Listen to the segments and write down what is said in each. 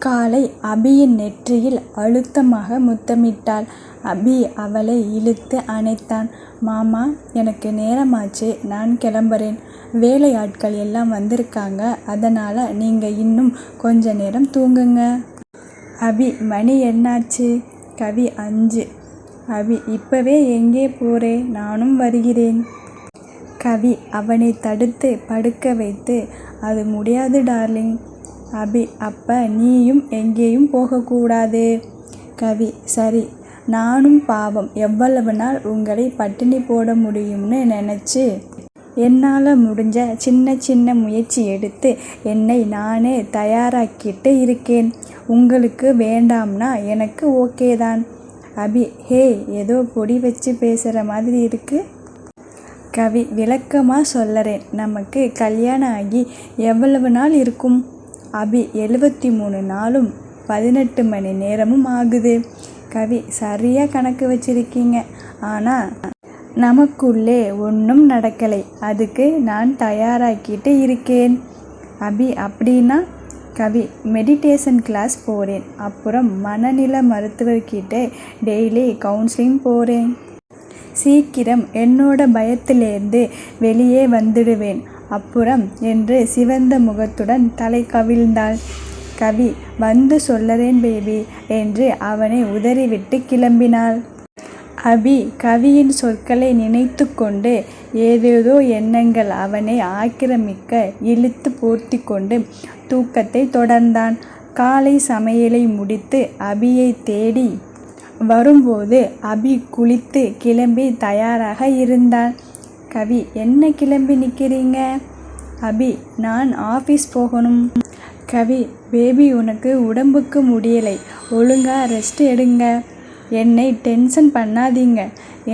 காலை அபியின் நெற்றியில் அழுத்தமாக முத்தமிட்டாள். அபி அவளை இழுத்து அணைத்தான். மாமா, எனக்கு நேரமாச்சு, நான் கிளம்புறேன். வேலையாட்கள் எல்லாம் வந்திருக்காங்க, அதனால் நீங்கள் இன்னும் கொஞ்ச நேரம் தூங்குங்க. அபி, மணி என்னாச்சு? கவி, 5. அபி, இப்பவே எங்கே போறே? நானும் வருகிறேன். கவி அவனை தடுத்து படுக்க வைத்து, அது முடியாது டார்லிங். அபி, அப்ப நீயும் எங்கேயும் போகக்கூடாது. கவி, சரி. நானும் பாவம் எவ்வளவு நாள் உங்களை பட்டினி போட முடியும்னு நினச்சி என்னால் முடிஞ்ச சின்ன சின்ன முயற்சி எடுத்து என்னை நானே தயாராக்கிட்டு இருக்கேன். உங்களுக்கு வேண்டாம்னா எனக்கு ஓகே தான். அபி, ஹே, ஏதோ பொடி வச்சு பேசுகிற மாதிரி இருக்கு. கவி, விளக்கமாக சொல்லறேன். நமக்கு கல்யாணம் ஆகி எவ்வளவு நாள் இருக்கும்? அபி, 73 நாளும் 18 மணி நேரமும் ஆகுது. கவி, சரியாக கணக்கு வச்சிருக்கீங்க. ஆனால் நமக்குள்ளே ஒன்றும் நடக்கலை. அதுக்கு நான் தயாராக்கிட்டு இருக்கேன். அபி, அப்படின்னா? கவி, மெடிடேஷன் கிளாஸ் போகிறேன். அப்புறம் மனநல மருத்துவர்கிட்ட டெய்லி கவுன்சிலிங் போகிறேன். சீக்கிரம் என்னோட பயத்திலேருந்து வெளியே வந்துடுவேன். அப்புறம் என்று சிவந்த முகத்துடன் தலை கவிழ்ந்தாள். கவி, வந்து சொல்லறேன் பேபி என்று அவனை உதறிவிட்டு கிளம்பினாள். அபி கவியின் சொற்களை நினைத்து கொண்டு ஏதேதோ எண்ணங்கள் அவனை ஆக்கிரமிக்க இழுத்து போர்த்தி கொண்டு தூக்கத்தை தொடர்ந்தான். காலை சமையலை முடித்து அபியை தேடி வரும்போது அபி குளித்து கிளம்பி தயாராக இருந்தான். கவி, என்ன கிளம்பி நிற்கிறீங்க? அபி, நான் ஆஃபீஸ் போகணும். கவி, பேபி, உனக்கு உடம்புக்கு முடியலை, ஒழுங்கா ரெஸ்ட் எடுங்க. என்னை டென்ஷன் பண்ணாதீங்க.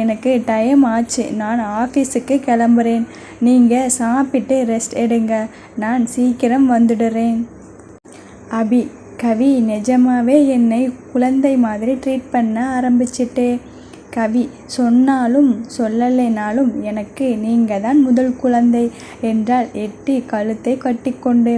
எனக்கு டைம் ஆச்சு, நான் ஆஃபீஸுக்கு கிளம்புறேன். நீங்கள் சாப்பிட்டு ரெஸ்ட் எடுங்க, நான் சீக்கிரம் வந்துடுறேன். அபி, கவி, நிஜமாவே என்னை குழந்தை மாதிரி ட்ரீட் பண்ண ஆரம்பிச்சிட்டே. கவி, சொன்னாலும் சொல்லலைனாலும் எனக்கு நீங்கள் தான் முதல் குழந்தை என்றால் எட்டி கழுத்தை கட்டிக்கொண்டு.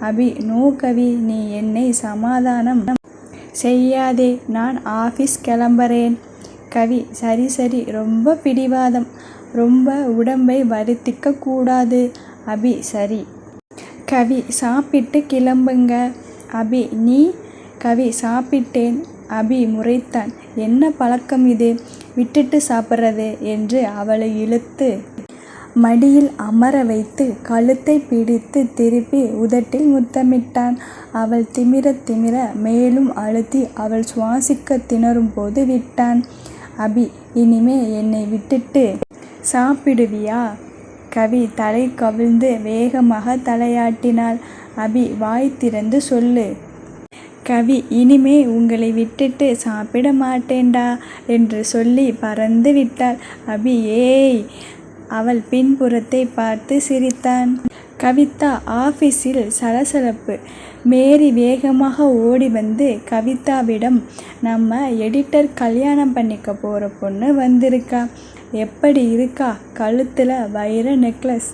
அபி, நோ கவி, நீ என்னை சமாதானம் செய்யாதே, நான் ஆஃபீஸ் கிளம்புறேன். கவி, சரி சரி, ரொம்ப பிடிவாதம், ரொம்ப உடம்பை வருத்திக்க கூடாது. அபி, சரி. கவி, சாப்பிட்டு கிளம்புங்க. அபி, நீ? கவி, சாப்பிட்டேன். அபி முறைத்தான். என்ன பழக்கம் இது, விட்டுட்டு சாப்பிட்றது என்று அவளை இழுத்து மடியில் அமர வைத்து கழுத்தை பிடித்து திருப்பி உதட்டில் முத்தமிட்டான். அவள் திமிர திமிர மேலும் அழுத்தி அவள் சுவாசிக்க திணறும் போது விட்டான். அபி, இனிமே என்னை விட்டுட்டு சாப்பிடுவியா? கவி தலை கவிழ்ந்து வேகமாக தலையாட்டினாள். அபி, வாய் திறந்து சொல்லு. கவி, இனிமே உங்களை விட்டுட்டு சாப்பிட மாட்டேன்டா என்று சொல்லி பறந்து விட்டாள். அபி, ஏய்! அவள் பின்புறத்தை பார்த்து சிரித்தான். கவிதா ஆஃபீஸில் சலசலப்பு. மேரி வேகமாக ஓடி வந்து கவிதாவிடம், நம்ம எடிட்டர் கல்யாணம் பண்ணிக்க போகிற பொண்ணு வந்திருக்கா, எப்படி இருக்கா? கழுத்தில் வைர நெக்லஸ்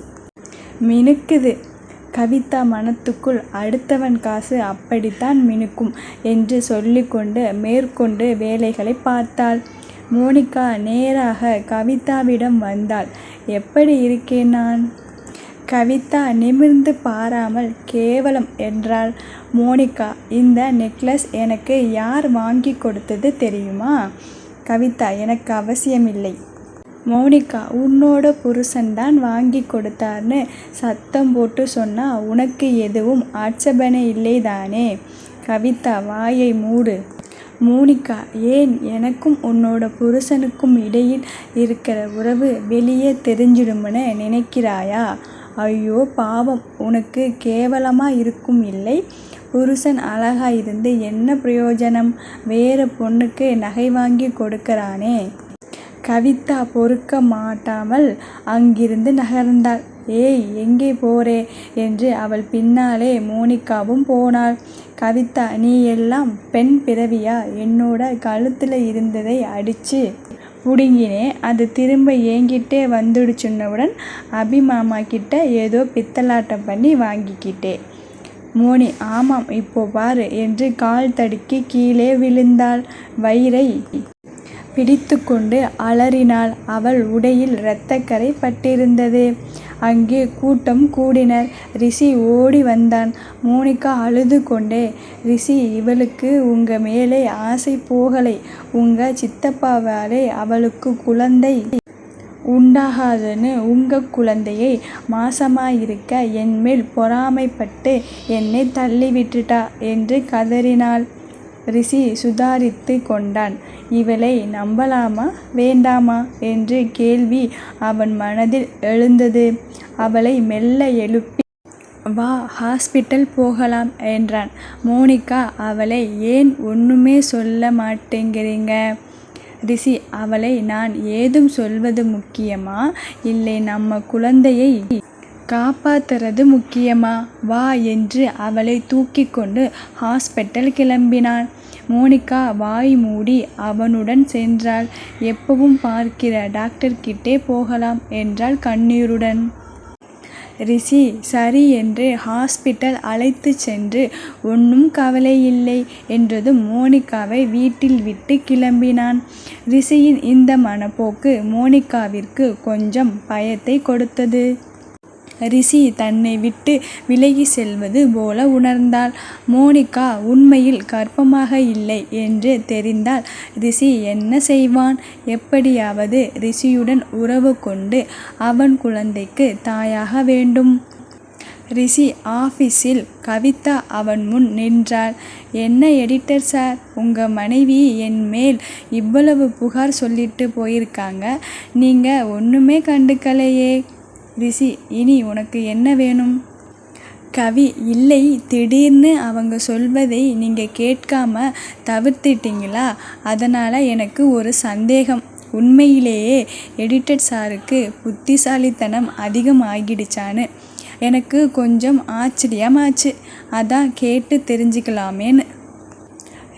மினுக்குது. கவிதா மனத்துக்குள், அடுத்தவன் காசு அப்படித்தான் மினுக்கும் என்று சொல்லிக்கொண்டு மேற்கொண்டு வேலைகளை பார்த்தாள். மோனிகா நேராக கவிதாவிடம் வந்தாள். எப்படி இருக்கேன் நான்? கவிதா நிமிர்ந்து பாராமல் கேவலம் என்றாள். மோனிகா, இந்த நெக்லஸ் எனக்கு யார் வாங்கி கொடுத்தது தெரியுமா? கவிதா, எனக்கு அவசியமில்லை. மோனிகா, உன்னோட புருஷன்தான் வாங்கி கொடுத்தார்னு சத்தம் போட்டு சொன்னா உனக்கு எதுவும் ஆட்சேபனை இல்லைதானே? கவிதா, வாயை மூடு. மோனிகா, ஏன்? எனக்கும் உன்னோட புருஷனுக்கும் இடையில் இருக்கிற உறவு வெளியே தெரிஞ்சிடும்னு நினைக்கிறாயா? ஐயோ பாவம், உனக்கு கேவலமாக இருக்கும் இல்லை? புருஷன் அழகா இருந்து என்ன பிரயோஜனம்? வேற பொண்ணுக்கு நகை வாங்கி கொடுக்கறானே. கவிதா பொறுக்க மாட்டாமல் அங்கிருந்து நகர்ந்தாள். ஏய், எங்கே போறே என்று அவள் பின்னாலே மோனிகாவும் போனாள். கவிதா, நீ எல்லாம் பெண் பிறவியா? என்னோட கழுத்தில் இருந்ததை அடித்து பிடுங்கினேன், அது திரும்ப என்கிட்டே வந்துடுச்சுன்னவுடன் அபி மாமா கிட்ட ஏதோ பித்தலாட்டம் பண்ணி வாங்கிக்கிட்டே. மோனி ஆமாம் இப்போ பாரு என்று கால் தடுக்கி கீழே விழுந்தாள். வயிறை பிடித்து கொண்டு அலறினாள். அவள் உடையில் இரத்தக்கரை பட்டிருந்தது. அங்கே கூட்டம் கூடினர். ரிஷி ஓடி வந்தான். மோனிகா அழுது கொண்டே, ரிஷி, இவளுக்கு உங்க மேலே ஆசை போகலை. உங்க சித்தப்பாவாலே அவளுக்கு குழந்தை உண்டாகாதுன்னு உங்க குழந்தையை மாசமாயிருக்க என்மேல் பொறாமைப்பட்டு என்னை தள்ளி விட்டுட்டா என்று கதறினாள். ரிஷி சுதாரித்து கொண்டான். இவளை நம்பலாமா வேண்டாமா என்ற கேள்வி அவன் மனதில் எழுந்தது. அவளை மெல்ல எழுப்பி வா, ஹாஸ்பிட்டல் போகலாம் என்றான். மோனிகா அவளை ஏன் ஒண்ணுமே சொல்ல மாட்டேங்கிறீங்க? ரிஷி அவளை நான் ஏதும் சொல்வது முக்கியமா, இல்லை நம்ம குழந்தையை காப்பாத்துறது முக்கியமா? வா என்று அவளை தூக்கி கொண்டு ஹாஸ்பிட்டல் கிளம்பினான். மோனிகா வாய் மூடி அவனுடன் சென்றாள். எப்பவும் பார்க்கிற டாக்டர்கிட்டே போகலாம் என்றாள் கண்ணீருடன். ரிஷி சரி என்று ஹாஸ்பிட்டல் அழைத்து சென்று ஒன்றும் கவலை இல்லை என்றதும் மோனிகாவை வீட்டில் விட்டு கிளம்பினான். ரிஷியின் இந்த மனப்போக்கு மோனிகாவிற்கு கொஞ்சம் பயத்தை கொடுத்தது. ரிஷி தன்னை விட்டு விலகி செல்வது போல உணர்ந்தாள். மோனிகா உண்மையில் கர்ப்பமாக இல்லை என்று தெரிந்தால் ரிஷி என்ன செய்வான்? எப்படியாவது ரிஷியுடன் உறவு கொண்டு அவன் குழந்தைக்கு தாயாக வேண்டும். ரிஷி ஆபீஸில் கவிதா அவன் முன் நின்றாள். என்ன எடிட்டர் சார், உங்க மனைவி என் மேல் இவ்வளவு புகார் சொல்லிட்டு போயிருக்காங்க, நீங்க ஒண்ணுமே கண்டுக்கலையே. ரிஷி இனி உனக்கு என்ன வேணும்? கவி இல்லை, திடீர்னு அவங்க சொல்வதை நீங்க கேட்காம தவிர்த்திட்டீங்களா? அதனால எனக்கு ஒரு சந்தேகம். உண்மையிலேயே எடிட்டர் சாருக்கு புத்திசாலித்தனம் அதிகமாகிடுச்சான்னு எனக்கு கொஞ்சம் ஆச்சரியமாச்சு. அதான் கேட்டு தெரிஞ்சுக்கலாமேன்னு.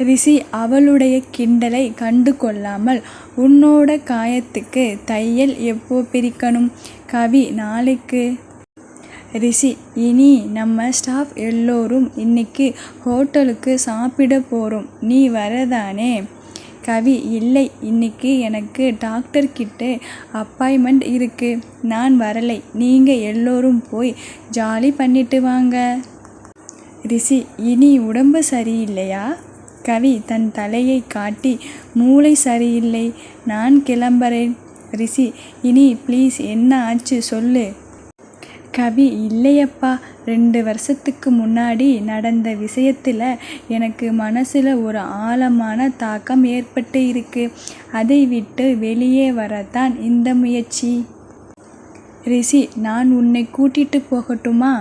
ரிஷி அவளுடைய கிண்டலை கண்டு கொள்ளாமல், உன்னோட காயத்துக்கு தையல் எப்போ பிரிக்கணும்? கவி நாளைக்கு. ரிஷி இனி நம்ம ஸ்டாஃப் எல்லோரும் இன்னைக்கு ஹோட்டலுக்கு சாப்பிட போறோம், நீ வரதானே? கவி இல்லை, இன்னைக்கு எனக்கு டாக்டர்கிட்ட அப்பாயின்மெண்ட் இருக்கு, நான் வரலை. நீங்க எல்லோரும் போய் ஜாலி பண்ணிட்டு வாங்க. ரிஷி இனி உடம்பு சரியில்லையா? கவி தன் தலையை காட்டி, மூளை சரியில்லை, நான் கிளம்புறேன். ரிஷி இனி ப்ளீஸ் என்ன ஆச்சு சொல்லு. கவி இல்லையப்பா, 2 வருஷத்துக்கு முன்னாடி நடந்த விஷயத்துல எனக்கு மனசுல ஒரு ஆழமான தாக்கம் ஏற்பட்டு இருக்கு. அதை விட்டு வெளியே வரத்தான் இந்த முயற்சி. ரிஷி நான் உன்னை கூட்டிட்டு போகட்டுமா?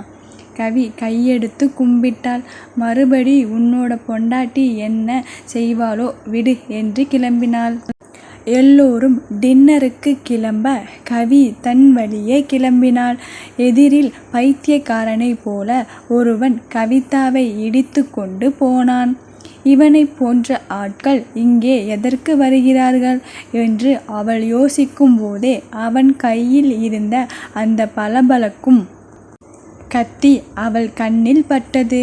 கவி கையெடுத்து கும்பிட்டாள். மறுபடி உன்னோட பொண்டாட்டி என்ன செய்வாளோ விடு என்று கிளம்பினாள். எல்லோரும் டின்னருக்கு கிளம்ப கவி தன் வழியே கிளம்பினாள். எதிரில் பைத்தியக்காரனை போல ஒருவன் கவிதாவை இடித்து கொண்டு போனான். இவனை போன்ற ஆட்கள் இங்கே எதற்கு வருகிறார்கள் என்று அவள் யோசிக்கும் போதே அவன் கையில் இருந்த அந்த பளபளக்கும் கத்தி அவள் கண்ணில் பட்டது.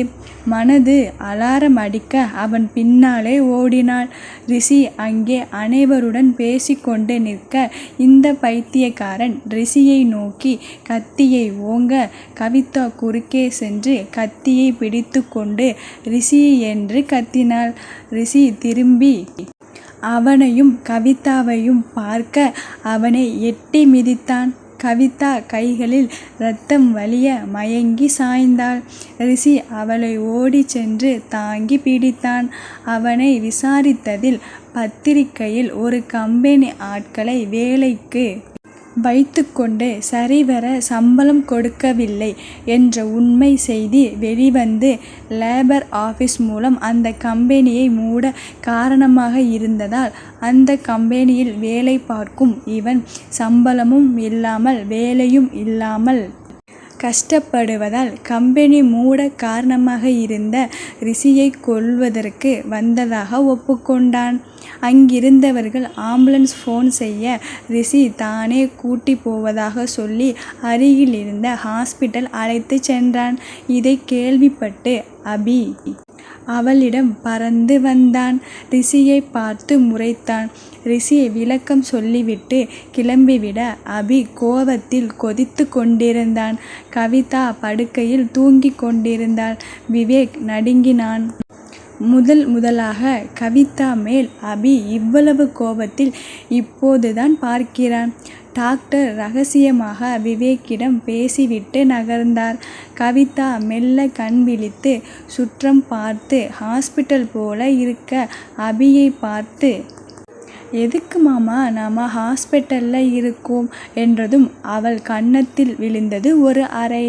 மனது அலாரம் அடிக்க அவன் பின்னாலே ஓடினாள். ரிஷி அங்கே அனைவருடன் பேசிக்கொண்டு நிற்க இந்த பைத்தியக்காரன் ரிஷியை நோக்கி கத்தியை ஓங்க கவிதா குறுக்கே சென்று கத்தியை பிடித்து கொண்டு ரிஷி என்று கத்தினாள். ரிஷி திரும்பி அவனையும் கவிதாவையும் பார்க்க அவனை எட்டி மிதித்தான். கவிதா கைகளில் இரத்தம் வழிய மயங்கி சாய்ந்தாள். ரிஷி அவளை ஓடி சென்று தாங்கி பிடித்தான். அவனை விசாரித்ததில் பத்திரிகையில் ஒரு கம்பெனி ஆட்களை வேலைக்கு வைத்துக்கொண்டு சரிவர சம்பளம் கொடுக்கவில்லை என்ற உண்மை செய்தி வெளிவந்து லேபர் ஆபீஸ் மூலம் அந்த கம்பெனியை மூட காரணமாக இருந்ததால் அந்த கம்பெனியில் வேலை பார்க்கும் இவன் சம்பளமும் இல்லாமல் வேலையும் இல்லாமல் கஷ்டப்படுவதால் கம்பெனி மூட காரணமாக இருந்த ரிஷியை கொல்வதற்கு வந்ததாக ஒப்புக்கொண்டான். அங்கிருந்தவர்கள் ஆம்புலன்ஸ் ஃபோன் செய்ய ரிஷி தானே கூட்டி போவதாக சொல்லி அருகில் இருந்த ஹாஸ்பிட்டல் அழைத்து சென்றான். இதை கேள்விப்பட்டு அபி அவளிடம் பறந்து வந்தான். ரிஷியை பார்த்து முறைத்தான். ரிஷி விளக்கம் சொல்லிவிட்டு கிளம்பிவிட அபி கோபத்தில் கொதித்து கொண்டிருந்தான். கவிதா படுக்கையில் தூங்கிக் கொண்டிருந்தாள். விவேக் நடுங்கினான். முதலாக கவிதா மேல் அபி இவ்வளவு கோபத்தில் இப்போதுதான் பார்க்கிறான். டாக்டர் ரகசியமாக விவேக்கிடம் பேசிவிட்டு நகர்ந்தார். கவிதா மெல்ல கண் விழித்து சுற்றம் பார்த்து ஹாஸ்பிட்டல் போல இருக்க அபியை பார்த்து, எதுக்கு மாமா நாம ஹாஸ்பிட்டல்ல இருக்கோம் என்றதும் அவள் கன்னத்தில் விழுந்தது ஒரு அறை.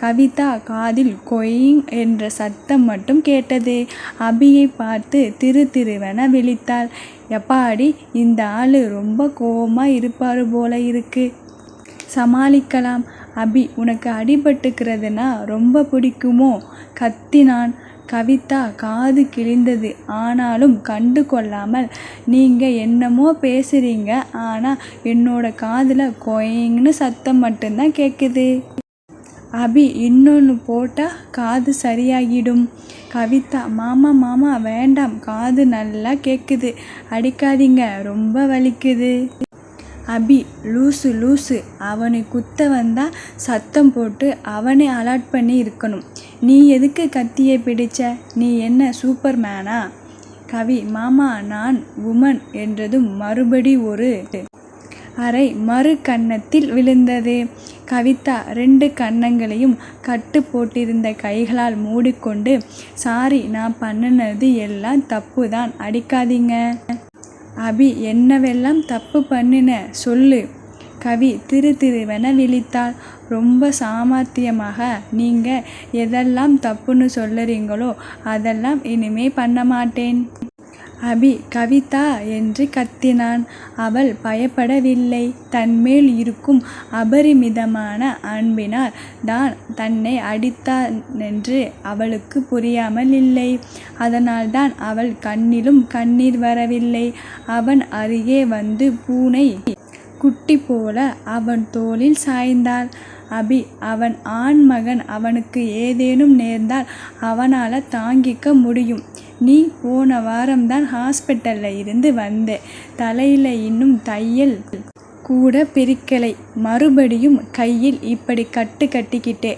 கவிதா காதில் கொயிங் என்ற சத்தம் மட்டும் கேட்டது. அபியை பார்த்து திருவென விழித்தாள். எப்பாடி, இந்த ஆளு ரொம்ப கோவமா இருப்பாரு போல இருக்கு. சமாளிக்கலாம். அபி, உனக்கு அடிபட்டுக்கிறதுனா ரொம்ப பிடிக்குமோ? கத்தினான். கவிதா காது கிழிந்தது. ஆனாலும் கண்டு கொள்ளாமல், நீங்க என்னமோ பேசுறீங்க, ஆனா என்னோட காதுல கொயிங்னு சத்தம் மட்டும்தான் கேட்குது. அபி, இன்னொன்று போட்டா காது சரியாகிடும். கவிதா, மாமா மாமா வேண்டாம், காது நல்லா கேட்குது, அடிக்காதீங்க, ரொம்ப வலிக்குது. அபி, லூசு, அவனை குத்த வந்தா சத்தம் போட்டு அவனை அலர்ட் பண்ணி இருக்கணும். நீ எதுக்கு கத்தியை பிடிச்ச? நீ என்ன சூப்பர் மேனா? கவி, மாமா நான் உமன் என்றதும் மறுபடி ஒரு அறை மறு கன்னத்தில் விழுந்தது. கவிதா 2 கன்னங்களையும் கட்டு போட்டிருந்த கைகளால் மூடிக்கொண்டு, சாரி, நான் பண்ணினது எல்லாம் தப்பு தான், அடிக்காதீங்க. அபி, என்னவெல்லாம் தப்பு பண்ணின சொல்லு. கவி திருவென விழித்தாள். ரொம்ப சாமர்த்தியமாக, நீங்க எதெல்லாம் தப்புன்னு சொல்லுறீங்களோ அதெல்லாம் இனிமே பண்ண மாட்டேன். அபி, கவிதா என்று கத்தினான். அவள் பயப்படவில்லை. தன்மேல் இருக்கும் அபரிமிதமான அன்பினால் தான் தன்னை அடித்தானென்று அவளுக்கு புரியாமல் இல்லை. அதனால்தான் அவள் கண்ணிலும் கண்ணீர் வரவில்லை. அவன் அருகே வந்து பூனை குட்டி போல அவன் தோளில் சாய்ந்தாள். அபி, அவன் ஆண்மகன், அவனுக்கு ஏதேனும் நேர்ந்தால் அவனால தாங்கிக்க முடியும். நீ போன வாரம்தான் ஹாஸ்பிட்டல்ல இருந்து வந்த. தலையில இன்னும் தையல் கூட பிரிக்கலை. மறுபடியும் கையில் இப்படி கட்டிக்கிட்டே.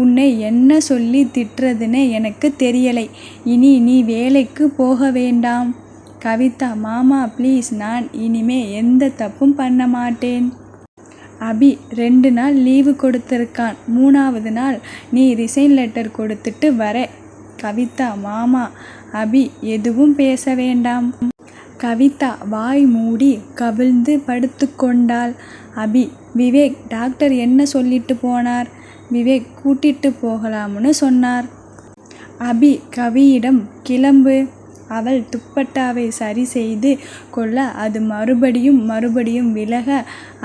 உன்னை என்ன சொல்லி திட்டுறதுன்னு எனக்கு தெரியலை. இனி நீ வேலைக்கு போக வேண்டாம். கவிதா, மாமா ப்ளீஸ், நான் இனிமே எந்த தப்பும் பண்ண மாட்டேன். அபி, 2 நாள் லீவு கொடுத்துருக்கான். 3வது நாள் நீ ரிசைன் லெட்டர் கொடுத்துட்டு வர. கவிதா, மாமா. அபி எதுவும் பேச வேண்டாம். கவிதா வாய் மூடி கவிழ்ந்து படுத்து கொண்டாள். அபி, விவேக் டாக்டர் என்ன சொல்லிட்டு போனார்? விவேக் கூட்டிட்டு போகலாம்னு சொன்னார். அபி கவியிடம், கிளம்பு. அவள் துப்பட்டாவை சரி செய்து கொள்ள அது மறுபடியும் விலக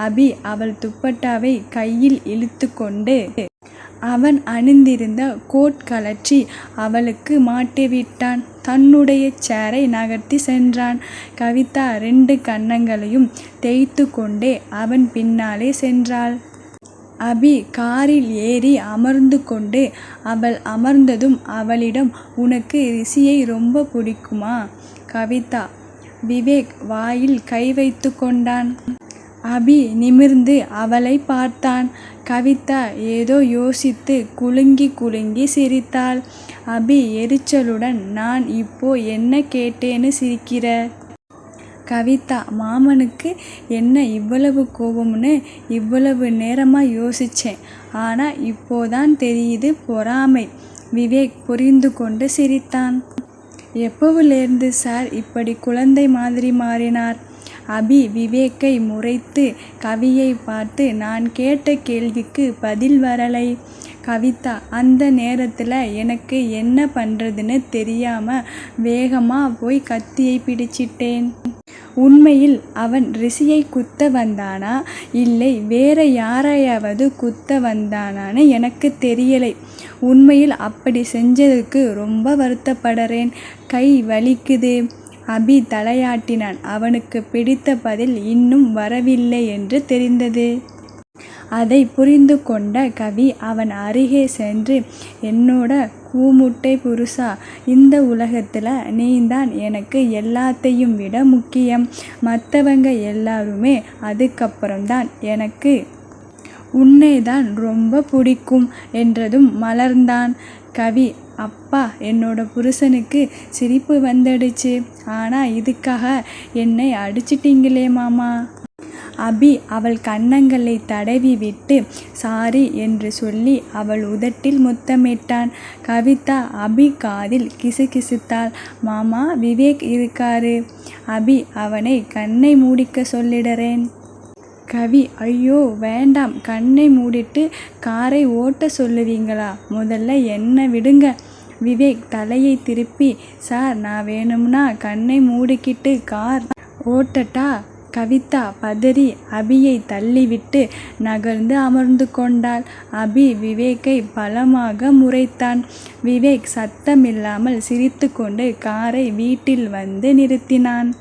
அபி அவள் துப்பட்டாவை கையில் இழுத்து கொண்டு அவன் அணிந்திருந்த கோட் கழற்றி அவளுக்கு மாட்டிவிட்டான். தன்னுடைய சேரை நகர்த்தி சென்றான். கவிதா 2 கன்னங்களையும் தேய்த்து கொண்டே அவன் பின்னாலே சென்றாள். அபி காரில் ஏறி அமர்ந்து கொண்டு அவள் அமர்ந்ததும் அவளிடம், உனக்கு ரிஷியை ரொம்ப பிடிக்குமா? கவிதா. விவேக் வாயில் கை வைத்து கொண்டான். அபி நிமிர்ந்து அவளை பார்த்தான். கவிதா ஏதோ யோசித்து குலுங்கி சிரித்தாள். அபி எரிச்சலுடன், நான் இப்போ என்ன கேட்டேன்னு சிரிக்கிற? கவிதா, மாமனுக்கு என்ன இவ்வளவு கோபம்னு இவ்வளவு நேரமா யோசிச்சேன். ஆனா இப்போதான் தெரியுது, பொறாமை. விவேக் புரிந்து கொண்டு சிரித்தான். எப்போவிலேருந்து சார் இப்படி குழந்தை மாதிரி மாறினார்? அபி விவேக்கை முறைத்து கவியை பார்த்து, நான் கேட்ட கேள்விக்கு பதில் வரலை. கவிதா, அந்த நேரத்தில் எனக்கு என்ன பண்ணுறதுன்னு தெரியாமல் வேகமாக போய் கத்தியை பிடிச்சிட்டேன். உண்மையில் அவன் ரிஷியை குத்த வந்தானா இல்லை வேற யாரையாவது குத்த வந்தானான்னு எனக்கு தெரியலை. உண்மையில் அப்படி செஞ்சதுக்கு ரொம்ப வருத்தப்படுறேன். கை வலிக்குது. அபி தலையாட்டினான். அவனுக்கு பிடித்த பதில் இன்னும் வரவில்லை என்று தெரிந்தது. அதை புரிந்து கொண்ட கவி அவன் அருகே சென்று, என்னோட கூமுட்டை புருஷா, இந்த உலகத்தில் நீதான் எனக்கு எல்லாத்தையும் விட முக்கியம். மற்றவங்க எல்லாருமே அதுக்கப்புறம்தான். எனக்கு உன்னைதான் ரொம்ப பிடிக்கும் என்றதும் மலர்ந்தான் கவி. அப்பா, என்னோட புருஷனுக்கு சிரிப்பு வந்துடுச்சு. ஆனால் இதுக்காக என்னை அடிச்சிட்டீங்களே மாமா. அபி அவள் கன்னங்களை தடவி விட்டு சாரி என்று சொல்லி அவள் உதட்டில் முத்தமிட்டான். கவிதா அபி காதில் கிசுகிசுத்தாள். மாமா, விவேக் இருக்காரு. அபி, அவனை கண்ணை மூடிக்க சொல்லிடுறேன். கவி, ஐயோ வேண்டாம், கண்ணை மூடிட்டு காரை ஓட்ட சொல்லுவீங்களா? முதல்ல என்ன விடுங்க. விவேக் தலையை திருப்பி, சார், நான் வேணும்னா கண்ணை மூடிக்கிட்டு கார் ஓட்டட்டா? கவிதா பதறி அபியை தள்ளிவிட்டு நகர்ந்து அமர்ந்து கொண்டாள். அபி விவேக்கை பலமாக முறைத்தான். விவேக் சத்தமில்லாமல் சிரித்து கொண்டு காரை வீட்டில் வந்து நிறுத்தினான்.